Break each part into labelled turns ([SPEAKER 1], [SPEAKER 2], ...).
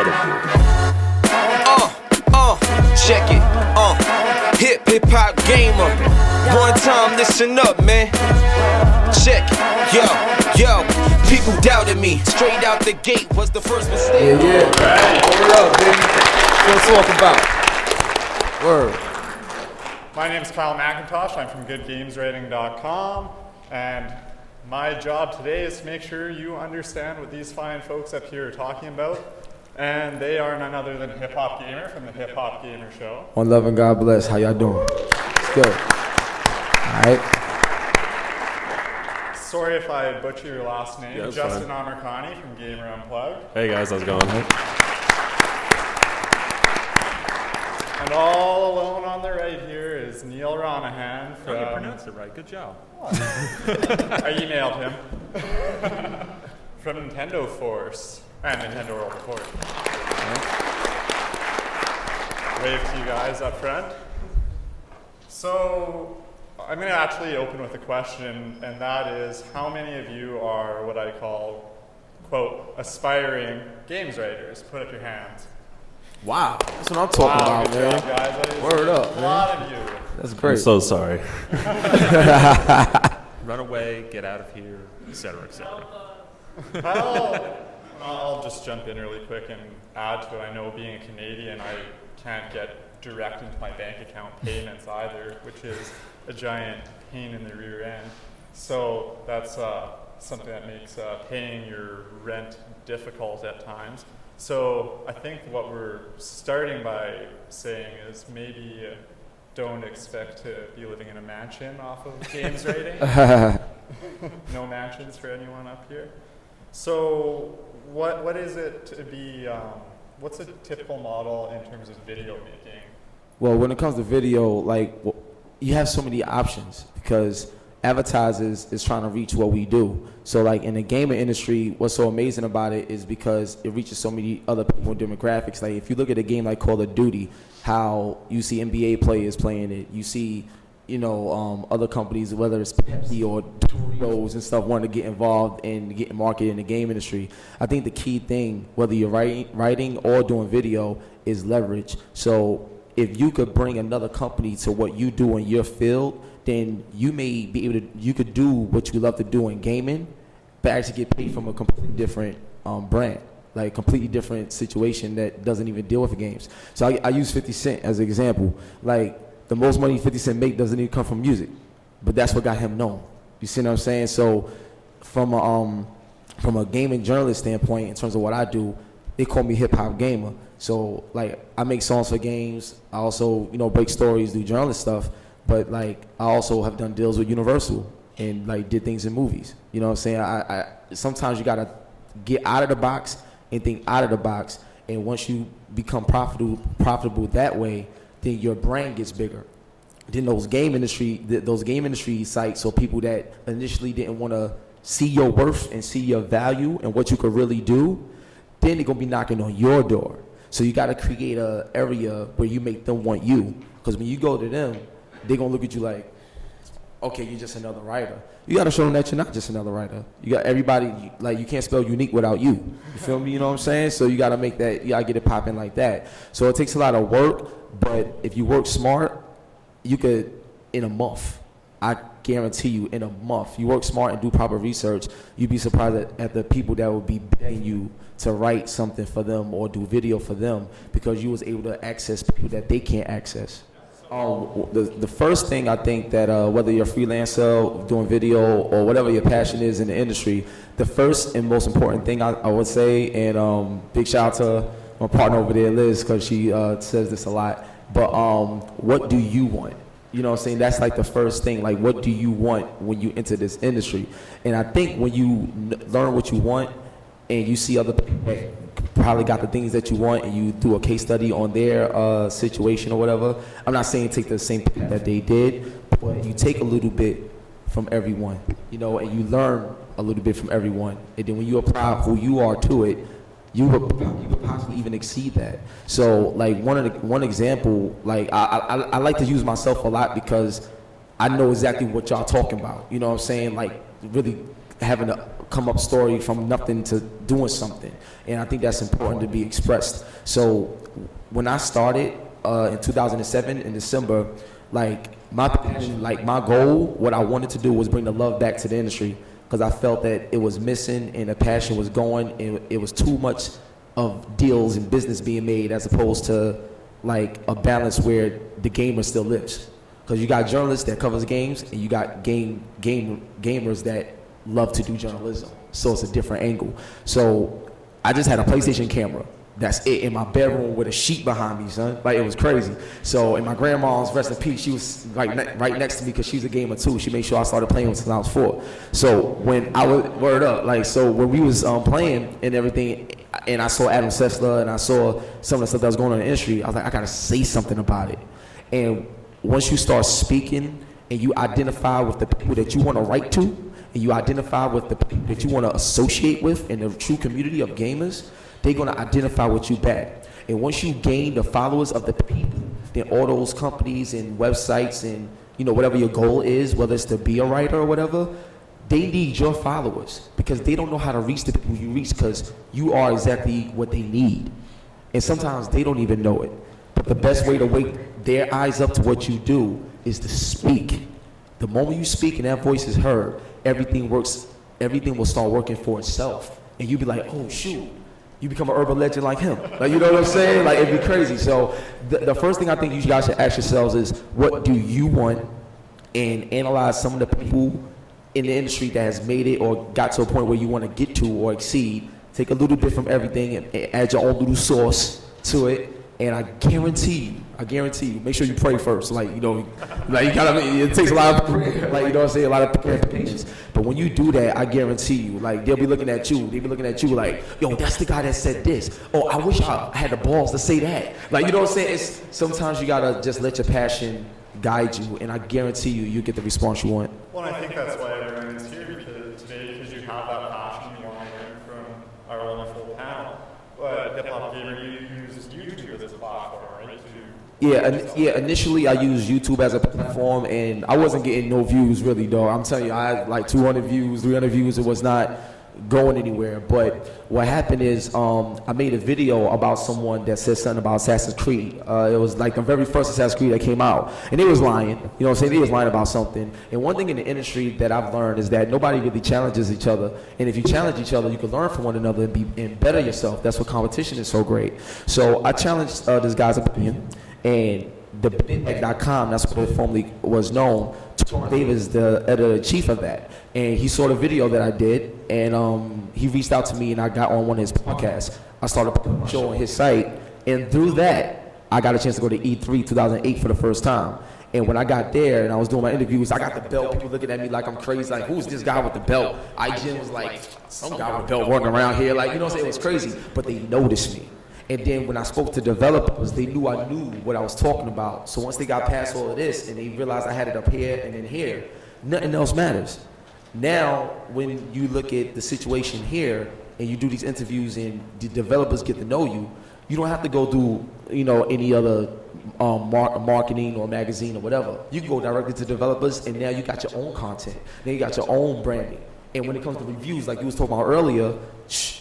[SPEAKER 1] colorful.
[SPEAKER 2] Check it, HipHopGamer. One time, listen up, man. Check it, yo. People doubted me. Straight out the gate was the first mistake.
[SPEAKER 3] Yeah. Word up, baby. What's talk about? Word.
[SPEAKER 4] My name is Kyle McIntoshi. I'm from GoodGamesRating.com, and my job today is to make sure you understand what these fine folks up here are talking about. And they are none other than HipHopGamer from the HipHopGamer Show.
[SPEAKER 3] One love and God bless. How y'all doing? It's good. All right.
[SPEAKER 4] Sorry if I butcher your last name.
[SPEAKER 1] Yeah,
[SPEAKER 4] Justin Amirkhani from Gamer Unplugged.
[SPEAKER 1] Hey guys, how's it going?
[SPEAKER 4] And all alone on the right here is Neal Ronaghan from...
[SPEAKER 1] You pronounced it right. Good job.
[SPEAKER 4] I emailed him. From Nintendo Force. And Nintendo World, of course. Wave to you guys up front. So, I'm going to actually open with a question, and that is, how many of you are what I call, quote, aspiring games writers? Put up your hands.
[SPEAKER 3] Wow. That's what I'm talking about,
[SPEAKER 4] good
[SPEAKER 3] man.
[SPEAKER 4] job, guys.
[SPEAKER 3] Word up,
[SPEAKER 4] A lot of you.
[SPEAKER 3] That's great.
[SPEAKER 1] I'm so sorry. Run away, get out of here, etc., etc.
[SPEAKER 4] I'll just jump in really quick and add to it. I know being a Canadian, I can't get direct into my bank account payments either, which is a giant pain in the rear end. So that's something that makes paying your rent difficult at times. So I think what we're starting by saying is maybe don't expect to be living in a mansion off of games rating. No mansions for anyone up here. So what is it to be, what's a typical model in terms of video making?
[SPEAKER 3] Well, when it comes to video, like, you have so many options because advertisers is trying to reach what we do. So like in the gaming industry, what's so amazing about it is because it reaches so many other people and demographics. Like if you look at a game like Call of Duty, how you see NBA players playing it, you see, you know, other companies, whether it's Pepsi or Doritos and stuff, wanting to get involved in getting marketed in the game industry. I think the key thing, whether you're writing or doing video, is leverage. So if you could bring another company to what you do in your field, then you may be able to, you could do what you love to do in gaming, but actually get paid from a completely different brand, like a completely different situation that doesn't even deal with the games. So I use 50 Cent as an example. Like, the most money 50 Cent make doesn't even come from music, but that's what got him known. You see what I'm saying? So from a gaming journalist standpoint, in terms of what I do, they call me HipHopGamer. So like I make songs for games. I also, you know, break stories, do journalist stuff, but like I also have done deals with Universal and like did things in movies. You know what I'm saying? I sometimes you gotta get out of the box and think out of the box, and once you become profitable that way, then your brand gets bigger. Then those game industry sites, so people that initially didn't want to see your worth and see your value and what you could really do, then they're gonna be knocking on your door. So you gotta create an area where you make them want you, because when you go to them, they're gonna look at you like, okay, you're just another writer. You gotta show them that you're not just another writer. You got everybody, like you can't spell unique without you. You feel me? You know what I'm saying? So you gotta make that, you gotta get it popping like that. So it takes a lot of work, but if you work smart, you could, in a month, I guarantee you, in a month, you work smart and do proper research, you'd be surprised at the people that would be begging you to write something for them or do video for them because you was able to access people that they can't access. The first thing I think that whether you're a freelancer, doing video, or whatever your passion is in the industry, the first and most important thing I would say, and big shout out to my partner over there, Liz, because she says this a lot, but what do you want? You know what I'm saying? That's like the first thing. Like, what do you want when you enter this industry? And I think when you learn what you want and you see other people that probably got the things that you want and you do a case study on their situation or whatever, I'm not saying take the same thing that they did, but you take a little bit from everyone, you know, and you learn a little bit from everyone. And then when you apply who you are to it, you would possibly even exceed that. So like one example, like I like to use myself a lot because I know exactly what y'all talking about. You know what I'm saying? Like really having a come up story from nothing to doing something. And I think that's important to be expressed. So when I started in 2007 in December, like my passion, like my goal, what I wanted to do was bring the love back to the industry, because I felt that it was missing and the passion was going, and it was too much of deals and business being made as opposed to like a balance where the gamer still lives. Because you got journalists that covers games, and you got gamers that love to do journalism. So it's a different angle. So I just had a PlayStation camera. That's it, in my bedroom with a sheet behind me, son. Like, it was crazy. So, and my grandma's, rest in peace, she was like right next to me because she's a gamer too. She made sure I started playing since I was 4. So when I was, word up, like, so when we was playing and everything, and I saw Adam Sessler and I saw some of the stuff that was going on in the industry, I was like, I gotta say something about it. And once you start speaking and you identify with the people that you want to write to, and you identify with the people that you want to associate with in the true community of gamers, they're going to identify with you back. And once you gain the followers of the people, then all those companies and websites and, you know, whatever your goal is, whether it's to be a writer or whatever, they need your followers, because they don't know how to reach the people you reach, because you are exactly what they need. And sometimes they don't even know it. But the best way to wake their eyes up to what you do is to speak. The moment you speak and that voice is heard, everything works, everything will start working for itself. And you'll be like, oh shoot, you become an urban legend like him. Like, you know what I'm saying? Like, it'd be crazy. So the first thing I think you guys should ask yourselves is, what do you want? And analyze some of the people in the industry that has made it or got to a point where you want to get to or exceed. Take a little bit from everything and add your own little sauce to it. And I guarantee you, make sure you pray first. Like, you know, like you gotta, it takes a lot of prayer, like, you know what I'm saying, a lot of patience. But when you do that, I guarantee you, like, they'll be looking at you, like, yo, that's the guy that said this. Oh, I wish I had the balls to say that. Like, you know what I'm saying? It's, sometimes you gotta just let your passion guide you, and I guarantee you get the response you want.
[SPEAKER 4] Well, I think that's why everyone is here today, because you have that passion, you want to learn from our wonderful panel. But HipHopGamer, you use YouTube as a platform, right?
[SPEAKER 3] Yeah, initially I used YouTube as a platform, and I wasn't getting no views really, though. I'm telling you, I had like 200 views, 300 views. It was not going anywhere. But what happened is I made a video about someone that said something about Assassin's Creed. It was like the very first Assassin's Creed that came out, and they was lying. You know what I'm saying? They was lying about something. And one thing in the industry that I've learned is that nobody really challenges each other. And if you challenge each other, you can learn from one another and better yourself. That's what competition is so great. So I challenged this guy's opinion, and the BitEck.com, that's what it formerly was known, Dave is the editor-in-chief of that. And he saw the video that I did, and he reached out to me, and I got on one of his podcasts. I started putting a show on his site, and through that, I got a chance to go to E3 2008 for the first time. And when I got there and I was doing my interviews, I got the belt. People looking at me like I'm crazy, like, who's this guy with the belt? IGN was like, some guy with a belt running around here. Like, you know what I'm saying? It was crazy. But they noticed me. And then when I spoke to developers, they knew I knew what I was talking about. So once they got past all of this and they realized I had it up here and in here, nothing else matters. Now, when you look at the situation here and you do these interviews and the developers get to know you, you don't have to go do, you know, any other marketing or magazine or whatever. You can go directly to developers, and now you got your own content. Then you got your own branding. And when it comes to reviews, like you was talking about earlier,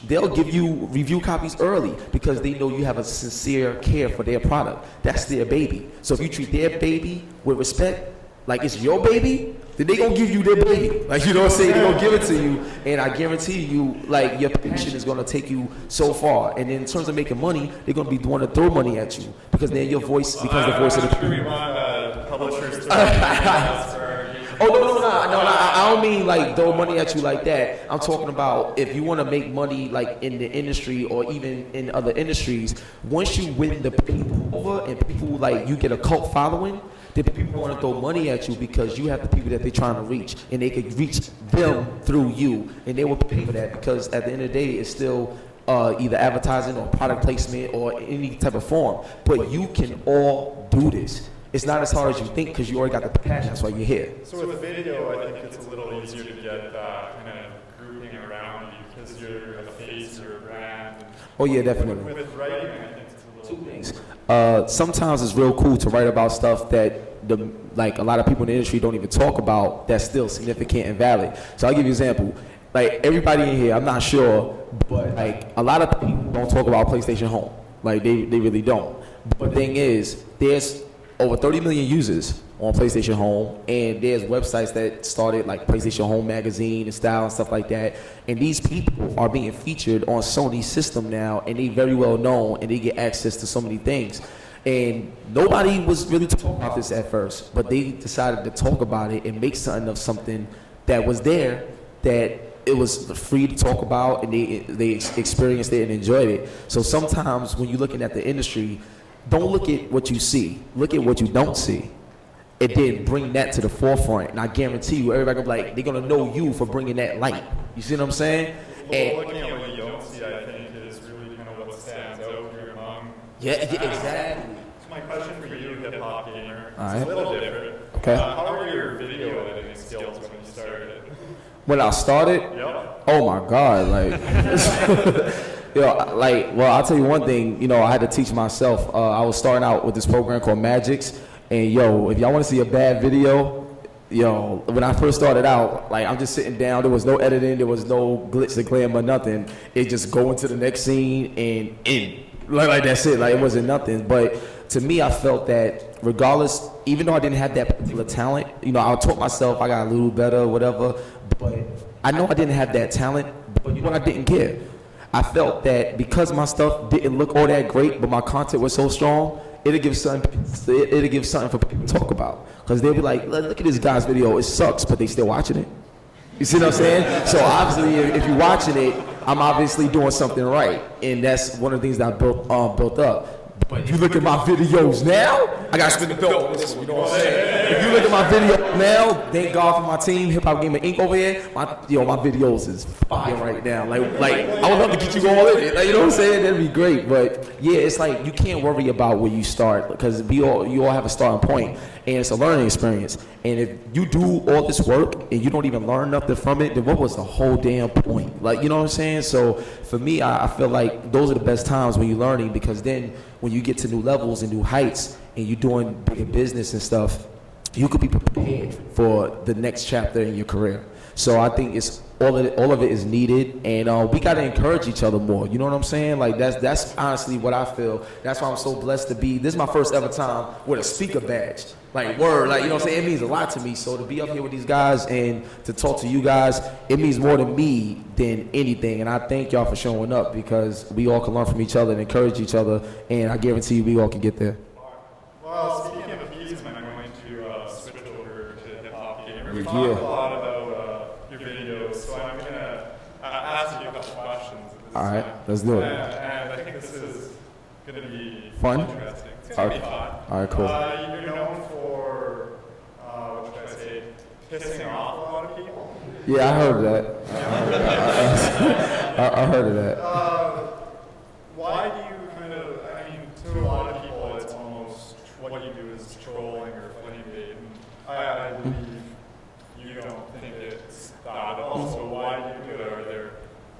[SPEAKER 3] they'll give you review copies early because they know you have a sincere care for their product. That's their baby. So if you treat their baby with respect, like it's your baby, then they gonna give you their baby. Like, you know what I'm saying? They gonna give it to you, and I guarantee you, like, your passion is gonna take you so far. And in terms of making money, they're gonna be wanting to throw money at you because then your voice becomes the voice of the people.
[SPEAKER 4] We want publishers to
[SPEAKER 3] Oh, no, I don't mean like throw money at you like that. I'm talking about if you want to make money like in the industry or even in other industries, once you win the people over and people like you get a cult following, then people want to throw money at you because you have the people that they're trying to reach and they can reach them through you, and they will pay for that because at the end of the day, it's still either advertising or product placement or any type of form. But you can all do this. It's not as hard as you think because you already got the passion. That's why you're here.
[SPEAKER 4] So with video, I think it's a little easier to get that kind of grouping around you because you're a face, you're a brand.
[SPEAKER 3] Oh yeah, definitely.
[SPEAKER 4] With writing, I think it's a little
[SPEAKER 3] things. Sometimes it's real cool to write about stuff that like a lot of people in the industry don't even talk about that's still significant and valid. So I'll give you an example. Like everybody in here, I'm not sure, but like a lot of people don't talk about PlayStation Home. Like they really don't. But the thing is, there's over 30 million users on PlayStation Home, and there's websites that started like PlayStation Home Magazine and Style and stuff like that. And these people are being featured on Sony's system now, and they very well known, and they get access to so many things. And nobody was really talking about this at first, but they decided to talk about it and make something of something that was there, that it was free to talk about, and they experienced it and enjoyed it. So sometimes when you're looking at the industry, don't look at what you see, look at what you don't see. And then bring that to the forefront, and I guarantee you, everybody gonna be like, they're gonna know you for bringing that light. You see what I'm saying?
[SPEAKER 4] Well, looking at what you don't see, I think, is really kind of what stands out here among.
[SPEAKER 3] Yeah, exactly.
[SPEAKER 4] So my question for you, HipHopGamer,
[SPEAKER 3] All right.
[SPEAKER 4] is a little different.
[SPEAKER 3] Okay.
[SPEAKER 4] How are your video editing skills when you started?
[SPEAKER 3] When I started,
[SPEAKER 4] Yep.
[SPEAKER 3] oh my God, like, well, I'll tell you one thing, I had to teach myself. I was starting out with this program called Magix, and if y'all want to see a bad video, when I first started out, like, I'm just sitting down, there was no editing, there was no glitch or glam or nothing. It just go into the next scene and in. Like that's it, like it wasn't nothing. But to me, I felt that regardless, even though I didn't have that particular talent, I taught myself I got a little better, whatever, but I know I didn't have that talent, but I didn't care. I felt that because my stuff didn't look all that great, but my content was so strong, it'll give something for people to talk about. Because they'll be like, look at this guy's video, it sucks, but they still watching it. You see what I'm saying? So obviously, if you're watching it, I'm obviously doing something right. And that's one of the things that I built up. But if you look at my videos now, I gotta spin the dough on this one, you know what I'm saying? If you look at my video now, thank God for my team, HipHopGamer Inc. over here, my videos is fire right now. Like I would love to get you all in it, you know what I'm saying? That'd be great. But yeah, it's like you can't worry about where you start, because you all have a starting point, and it's a learning experience. And if you do all this work and you don't even learn nothing from it, then what was the whole damn point? Like, you know what I'm saying? So for me, I feel like those are the best times when you're learning, because then when you get to new levels and new heights and you're doing bigger business and stuff, you could be prepared for the next chapter in your career. So I think it's all of it is needed, and we gotta encourage each other more. You know what I'm saying? Like that's honestly what I feel. That's why I'm so blessed to be. This is my first ever time with a speaker badge. Like word, like, you know what I'm saying? It means a lot to me. So to be up here with these guys and to talk to you guys, it means more to me than anything. And I thank y'all for showing up, because we all can learn from each other and encourage each other. And I guarantee you, we all can get there.
[SPEAKER 4] Well, speaking of appeasement, I'm going to switch over to HipHopGamer. We
[SPEAKER 3] Yeah.
[SPEAKER 4] talked a lot about your videos, so I'm going to ask you a couple questions.
[SPEAKER 3] All right, let's do it.
[SPEAKER 4] And I think this is going to be
[SPEAKER 3] Fun?
[SPEAKER 4] interesting. It's going to be fun.
[SPEAKER 3] All right, cool.
[SPEAKER 4] You're known for, what should I say, pissing off a lot of people.
[SPEAKER 3] Yeah, I heard of that. I heard of that.
[SPEAKER 4] Why do you kind of, I mean, to a lot of people, it's almost what you do is trolling or flame bait. And I believe you don't think it's that at all. So why do you do it?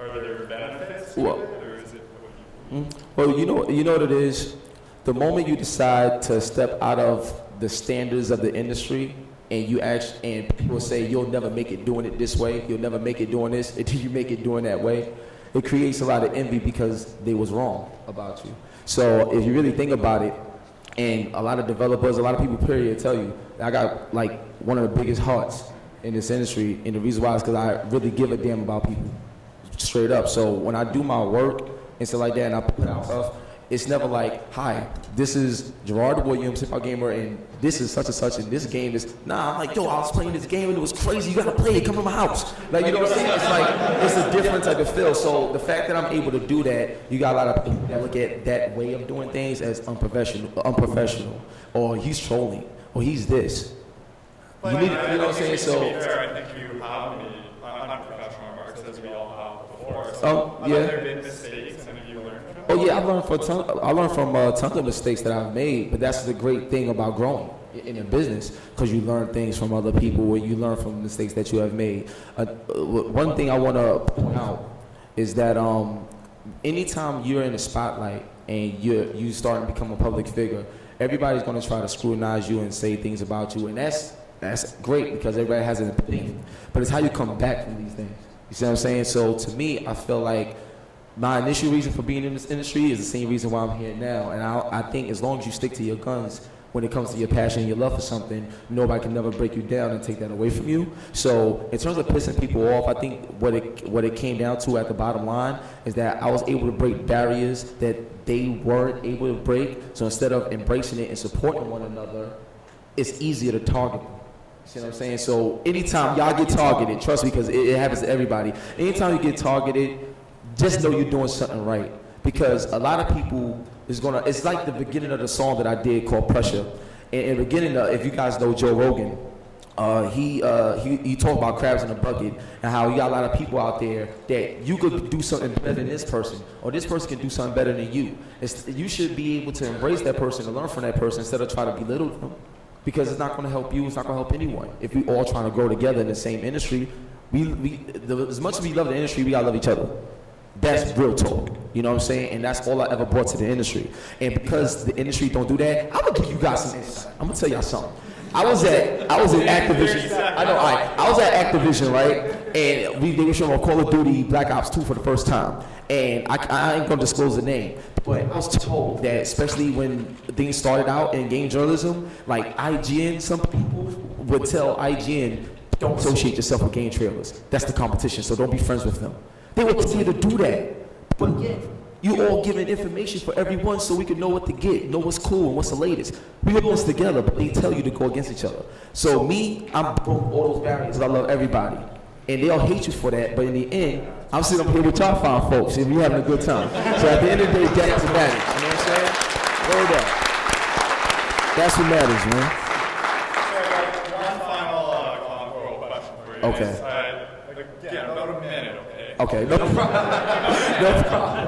[SPEAKER 4] Are there benefits to
[SPEAKER 3] Well-
[SPEAKER 4] it, or is it what you do?
[SPEAKER 3] Well, you know what it is? The moment you decide to step out of the standards of the industry, and and people say you'll never make it doing it this way, you'll never make it doing this until you make it doing that way, it creates a lot of envy because they was wrong about you. So if you really think about it, and a lot of developers, a lot of people period tell you, I got like one of the biggest hearts in this industry, and the reason why is because I really give a damn about people, straight up. So when I do my work and stuff like that, and I put out stuff, it's never like, hi, this is Gerard Williams, HipHopGamer, and this is such and such, and this game is, nah, I'm like, yo, I was playing this game and it was crazy, you gotta play it, come to my house. Like, you know what I'm saying? It's like, it's a different type of feel. So the fact that I'm able to do that, you got a lot of people that look at that way of doing things as unprofessional, or he's trolling, or he's this.
[SPEAKER 4] But
[SPEAKER 3] You know what I'm saying?
[SPEAKER 4] To
[SPEAKER 3] So,
[SPEAKER 4] be fair, I think you have made unprofessional remarks, as we all have before. So
[SPEAKER 3] yeah.
[SPEAKER 4] have there been mistakes, and have you learned from them?
[SPEAKER 3] oh yeah, I learned from tons of mistakes that I've made, but that's the great thing about growing in a business, because you learn things from other people, and you learn from mistakes that you have made. One thing I want to point out is that anytime you're in the spotlight and you starting to become a public figure, everybody's going to try to scrutinize you and say things about you, and that's great because everybody has an opinion. But it's how you come back from these things. You see what I'm saying? So to me, I feel like my initial reason for being in this industry is the same reason why I'm here now. And I think as long as you stick to your guns when it comes to your passion and your love for something, nobody can never break you down and take that away from you. So in terms of pissing people off, I think what it came down to at the bottom line is that I was able to break barriers that they weren't able to break. So instead of embracing it and supporting one another, it's easier to target them. You see what I'm saying? So anytime y'all get targeted, trust me, because it happens to everybody. Anytime you get targeted, just know you're doing something right. Because a lot of people it's like the beginning of the song that I did called Pressure. And in the beginning, if you guys know Joe Rogan, he talked about crabs in a bucket and how you got a lot of people out there that you could do something better than this person, or this person can do something better than you. You should be able to embrace that person and learn from that person instead of try to belittle them, because it's not going to help you, it's not going to help anyone. If we all trying to grow together in the same industry, as much as we love the industry, we got to love each other. That's real talk, you know what I'm saying? And that's all I ever brought to the industry. And because the industry don't do that, I'm gonna give you guys some insight. I'm gonna tell y'all something. I was at Activision. I was at Activision, right? And they were showing Call of Duty Black Ops 2 for the first time. And I ain't gonna disclose the name, but I was told that especially when things started out in game journalism, like IGN, some people would tell IGN, don't associate yourself with game trailers. That's the competition, so don't be friends with them. They would continue to do that, but yet you all giving information for everyone so we can know what to get, know what's cool and what's the latest. We all this together, but they tell you to go against each other. So me, I'm broke all those barriers. I love everybody, and they'll hate you for that. But in the end, I'm sitting up here with y'all fine folks, and we having a good time. So at the end of the day, that's what matters. You know what I'm saying? Word up. That's what matters, man.
[SPEAKER 4] So one final question for you.
[SPEAKER 3] Okay.
[SPEAKER 4] Again, about a minute, okay?
[SPEAKER 3] Okay, no problem. No problem.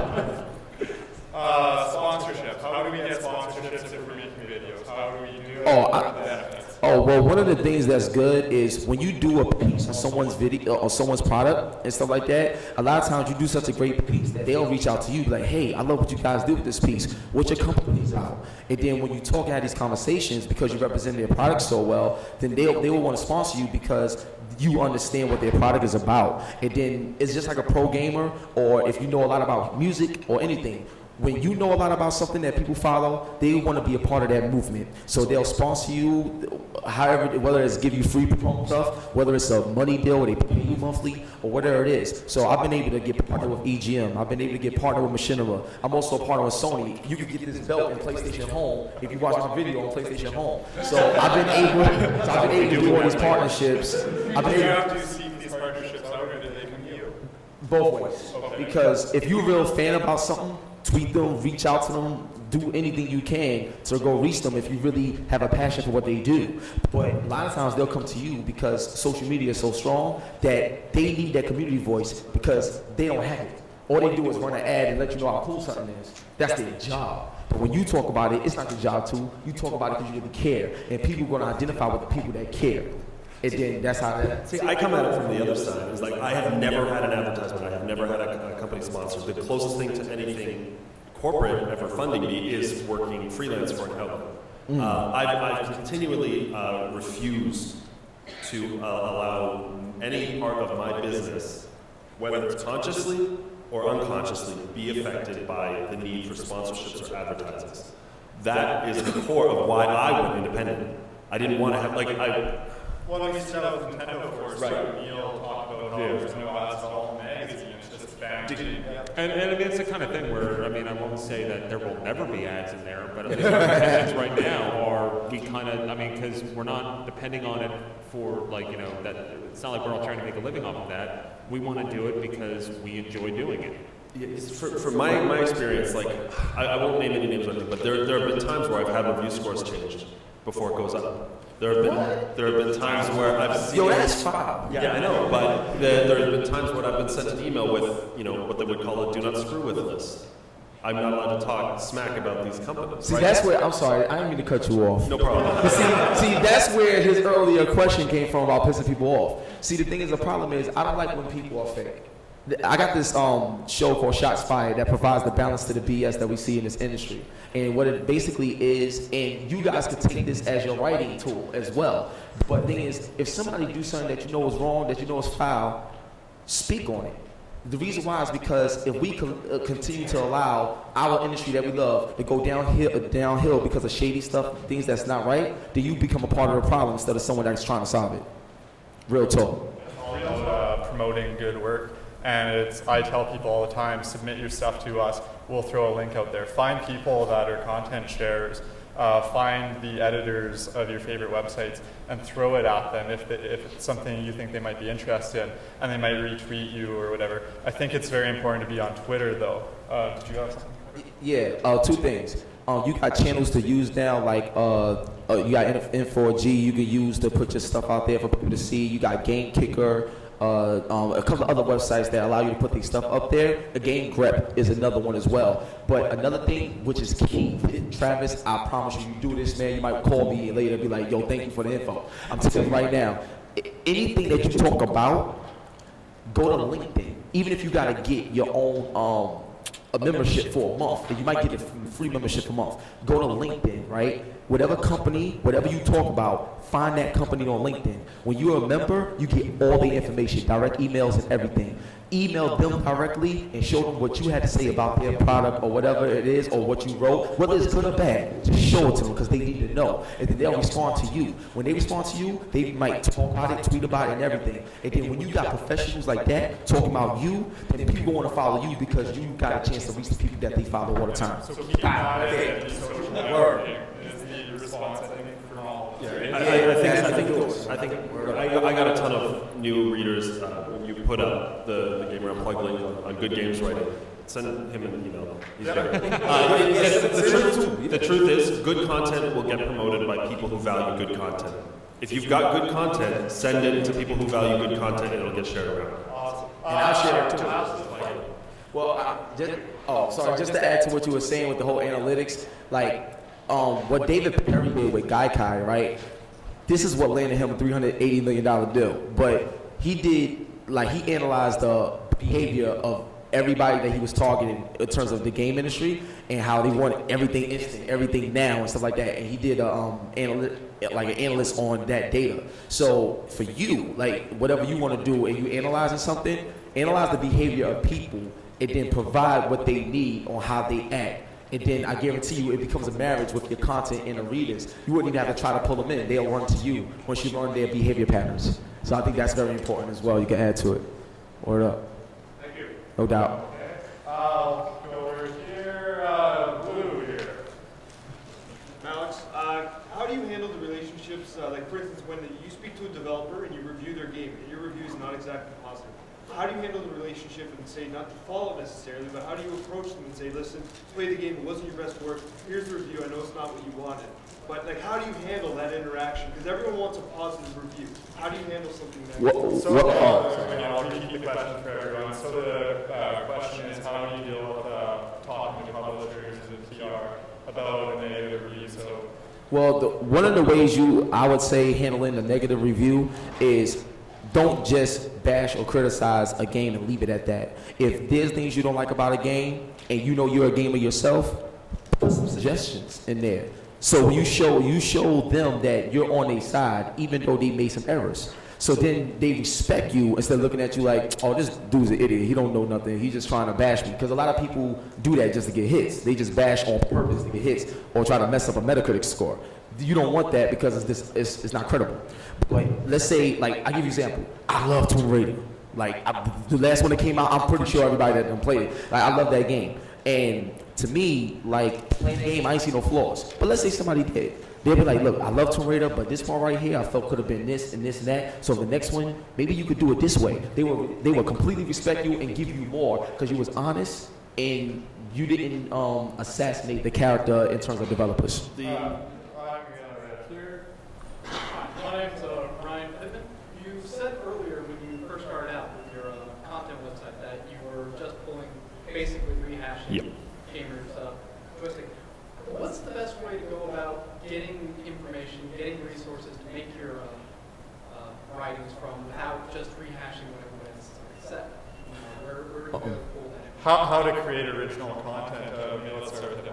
[SPEAKER 4] Sponsorships. How do we get sponsorships if we're making videos? How do we do it?
[SPEAKER 3] Oh,
[SPEAKER 4] the benefits?
[SPEAKER 3] Well, one of the things that's good is when you do a piece on someone's video or someone's product and stuff like that, a lot of times you do such a great piece that they'll reach out to you like, hey, I love what you guys do with this piece. What's your company's out? And then when you talk and have these conversations, because you represent their product so well, then they will want to sponsor you because you understand what their product is about. And then it's just like a pro gamer, or if you know a lot about music or anything. When you know a lot about something that people follow, they want to be a part of that movement. So they'll sponsor you, however, whether it's give you free promo stuff, whether it's a money deal where they pay you monthly, or whatever it is. So I've been able to get partnered with EGM. I've been able to get partnered with Machinima. I'm also a partner with Sony. You can get this belt in PlayStation Home if you watch my video on PlayStation Home. So I've been able to do all these partnerships.
[SPEAKER 4] Do you have to seek these partnerships out, or do they come to you?
[SPEAKER 3] Both ways.
[SPEAKER 4] Okay.
[SPEAKER 3] Because if you're a real fan about something, tweet them, reach out to them, do anything you can to go reach them if you really have a passion for what they do. But a lot of times they'll come to you because social media is so strong that they need that community voice because they don't have it. All they do is run an ad and let you know how cool something is. That's their job. But when you talk about it, it's not your job too. You talk about it because you really care. And people are going to identify with the people that care. And then that's how that.
[SPEAKER 5] See, I come at it from the other side. It's like I have never had an advertisement. I have never had a company sponsor. The closest thing to anything corporate ever funding me is working freelance for an outlet. I've continually refused to allow any part of my business, whether it's consciously or unconsciously, be affected by the need for sponsorships or advertisements. That is the core of why I went independent. I didn't want to have,
[SPEAKER 4] Well, when we set up with Nintendo, of course,
[SPEAKER 3] Right.
[SPEAKER 4] Neal talked about how there's no ads at all in the magazine. It's just family.
[SPEAKER 1] And I mean, it's the kind of thing where, I mean, I won't say that there will never be ads in there, but at least our ads right now are, we kind of, I mean, because we're not depending on it for, like, you know, that it's not like we're all trying to make a living off of that. We want to do it because we enjoy doing it.
[SPEAKER 5] For my experience, like, I won't name any names or anything, but there have been times where I've had review scores changed before it goes up. There have been times where I've seen.
[SPEAKER 3] Yo, that's foul.
[SPEAKER 5] Yeah, I know, but there have been times when I've been sent an email with, you know, what they would call a "do not screw with" list. I'm not allowed to talk smack about these companies.
[SPEAKER 3] See,
[SPEAKER 5] right?
[SPEAKER 3] that's where, I'm sorry, I didn't mean to cut you off.
[SPEAKER 5] No problem.
[SPEAKER 3] But see, that's where his earlier question came from about pissing people off. See, the thing is, the problem is, I don't like when people are fake. I got this show called Shots Fired that provides the balance to the BS that we see in this industry. And what it basically is, and you guys could take this as your writing tool as well. But the thing is, if somebody do something that you know is wrong, that you know is foul, speak on it. The reason why is because if we continue to allow our industry that we love to go downhill because of shady stuff, things that's not right, then you become a part of the problem instead of someone that's trying to solve it. Real talk.
[SPEAKER 4] Promoting good work, and I tell people all the time, submit your stuff to us. We'll throw a link out there. Find people that are content sharers. Find the editors of your favorite websites and throw it at them if it's something you think they might be interested in, and they might retweet you or whatever. I think it's very important to be on Twitter, though. Did you have something?
[SPEAKER 3] Yeah, two things. You got channels to use now, like you got N4G you can use to put your stuff out there for people to see. You got Game Kicker, a couple of other websites that allow you to put these stuff up there. The Game Grep is another one as well. But another thing, which is key, Travis, I promise you do this, man. You might call me later and be like, yo, thank you for the info. I'm telling you right now, anything that you talk about, go to LinkedIn. Even if you got to get your own a membership for a month, and you might get a free membership for a month. Go to LinkedIn, right? Whatever company, whatever you talk about, find that company on LinkedIn. When you're a member, you get all the information, direct emails and everything. Email them directly and show them what you had to say about their product or whatever it is, or what you wrote, whether it's good or bad. Just show it to them because they need to know, and then they'll respond to you. When they respond to you, they might talk about it, tweet about it, and everything. And then when you got professionals like that talking about you, then people want to follow you because you got a chance to reach the people that they follow all the time.
[SPEAKER 4] So keep in mind that social networking is the response, I think, from all of us.
[SPEAKER 5] I got a ton of new readers. You put up the Gamer Unplugged link on Good Games Writing. Send him an email. He's great. The truth is, good content will get promoted by people who value good content. If you've got good content, send it to people who value good content, and it'll get shared around.
[SPEAKER 4] Awesome.
[SPEAKER 3] And I'll share it too. Well, just to add to what you were saying with the whole analytics, like what David Perry did with Gaikai, right? This is what landed him a $380 million deal. But he analyzed the behavior of everybody that he was targeting in terms of the game industry and how they wanted everything instant, everything now, and stuff like that. And he did an analyst on that data. So for you, like whatever you want to do, and you analyzing something, analyze the behavior of people, and then provide what they need on how they act. And then I guarantee you it becomes a marriage with your content and the readers. You wouldn't even have to try to pull them in. They'll run to you once you learn their behavior patterns. So I think that's very important as well. You can add to it. Word up.
[SPEAKER 4] Thank you.
[SPEAKER 3] No doubt.
[SPEAKER 4] Okay. I'll go over here. Blue here.
[SPEAKER 6] Alex, how do you handle the relationships, like for instance, when you speak to a developer and you review their game, and your review is not exactly positive? How do you handle the relationship and say, not to follow necessarily, but how do you approach them and say, listen, play the game, it wasn't your best work, here's the review, I know it's not what you wanted. But like, how do you handle that interaction? Because everyone wants a positive review. How do you handle something like that?
[SPEAKER 4] I'll repeat the question for everyone. So the question is, how do you deal with talking to publishers and PR about a negative review?
[SPEAKER 3] Well, one of the ways I would say handling a negative review is don't just bash or criticize a game and leave it at that. If there's things you don't like about a game and you know you're a gamer yourself, put some suggestions in there. So you show them that you're on their side, even though they made some errors. So then they respect you instead of looking at you like, oh, this dude's an idiot. He don't know nothing. He's just trying to bash me. Because a lot of people do that just to get hits. They just bash on purpose to get hits or try to mess up a Metacritic score. You don't want that because it's not credible. But let's say, like, I'll give you an example. I love Tomb Raider. Like, the last one that came out, I'm pretty sure everybody that done played it. Like, I love that game. And to me, like, playing the game, I ain't see no flaws. But let's say somebody did. They'll be like, look, I love Tomb Raider, but this one right here, I felt could have been this and this and that. So the next one, maybe you could do it this way. They will completely respect you and give you more because you was honest and you didn't assassinate the character in terms of developers.
[SPEAKER 7] My name's Ryan Pittman. You said earlier when you first started out with your content website that you were just pulling, basically rehashing gamers' joystick. What's the best way to go about getting information, getting resources to make your writings from without just rehashing what everyone has said? Where do you go pull that?
[SPEAKER 4] How to create original content? Let's start with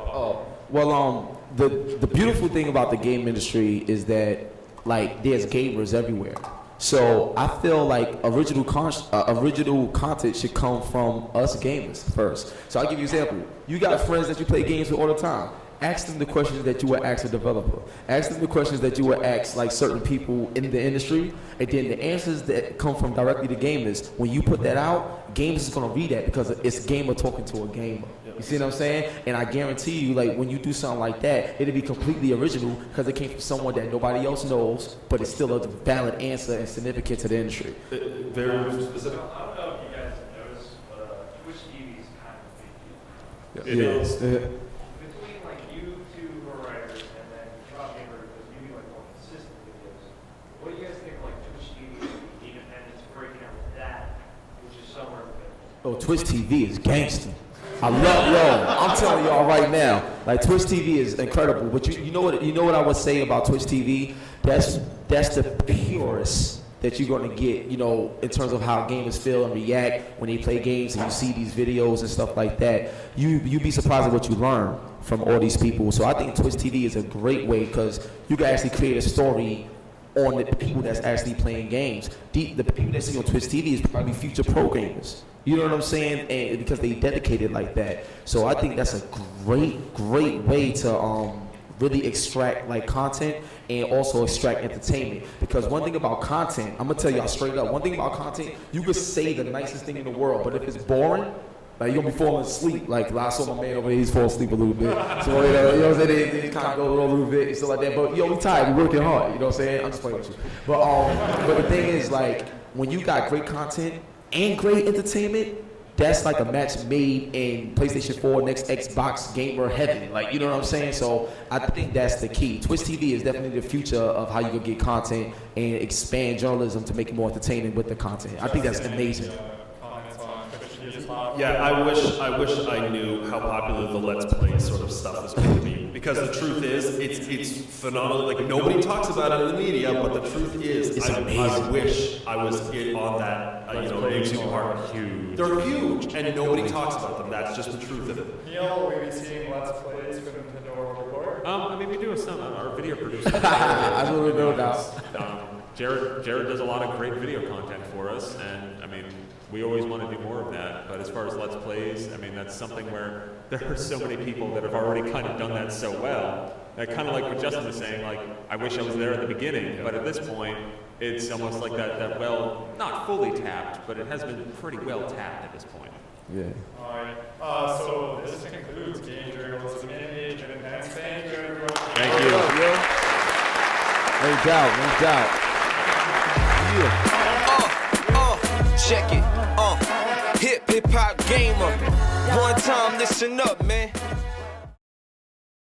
[SPEAKER 3] The beautiful thing about the game industry is that, like, there's gamers everywhere. So I feel like original content should come from us gamers first. So I'll give you an example. You got friends that you play games with all the time. Ask them the questions that you would ask a developer. Ask them the questions that you would ask like certain people in the industry, and then the answers that come from directly to gamers. When you put that out, gamers is gonna read that because it's a gamer talking to a gamer. You see what I'm saying? And I guarantee you, like when you do something like that, it'll be completely original because it came from someone that nobody else knows, but it's still a valid answer and significant to the industry.
[SPEAKER 5] Very specific.
[SPEAKER 8] I don't know if you guys have noticed, but Twitch TV is kind of a big deal.
[SPEAKER 1] It is.
[SPEAKER 8] Between like you two who are writers and then HipHopGamer does maybe like more consistent videos, what do you guys think of like Twitch TV, the independents breaking out with that, which is somewhere in the middle?
[SPEAKER 3] Oh, Twitch TV is gangster. I love I'm telling y'all right now, like Twitch TV is incredible. But you know what I would say about Twitch TV? That's the purest that you're gonna get, you know, in terms of how gamers feel and react when they play games and you see these videos and stuff like that. You'd be surprised at what you learn from all these people. So I think Twitch TV is a great way because you can actually create a story on the people that's actually playing games. The people that see on Twitch TV is probably future pro gamers. You know what I'm saying? And because they dedicated like that. So I think that's a great way to really extract like content and also extract entertainment. Because one thing about content, I'm gonna tell y'all straight up, one thing about content, you could say the nicest thing in the world, but if it's boring, like you're gonna be falling asleep. Like I saw my man over there, he's falling asleep a little bit. So you know what I'm saying? They kind of go a little bit and stuff like that. But yo, we tired, we working hard. You know what I'm saying? I'm just playing with you. But the thing is, like when you got great content and great entertainment, that's like a match made in PlayStation 4 next Xbox gamer heaven. Like, you know what I'm saying? So I think that's the key. Twitch TV is definitely the future of how you can get content and expand journalism to make it more entertaining with the content. I think that's amazing.
[SPEAKER 5] Yeah, I wish I knew how popular the Let's Play sort of stuff is going to be. Because the truth is, it's phenomenal. Like nobody talks about it in the media, but the truth is, I wish I was on that. Big super part.
[SPEAKER 1] Huge.
[SPEAKER 5] They're huge, and nobody talks about them. That's just the truth of it.
[SPEAKER 4] Neal, will we be seeing Let's Plays for Nintendo World Report?
[SPEAKER 1] I mean, we do some. Our video producer.
[SPEAKER 3] I really know that.
[SPEAKER 1] Jared does a lot of great video content for us, and I mean, we always want to do more of that. But as far as Let's Plays, I mean, that's something where there are so many people that have already kind of done that so well. That kind of like what Justin was saying, like, I wish I was there at the beginning, but at this point, it's almost like that well, not fully tapped, but it has been pretty well tapped at this point.
[SPEAKER 3] Yeah.
[SPEAKER 4] Alright, so this concludes Game Journalism in Age and Advanced. Thank you, everyone.
[SPEAKER 1] Thank you.
[SPEAKER 3] No doubt.
[SPEAKER 2] Check it, HipHopGamer. One time, listen up, man.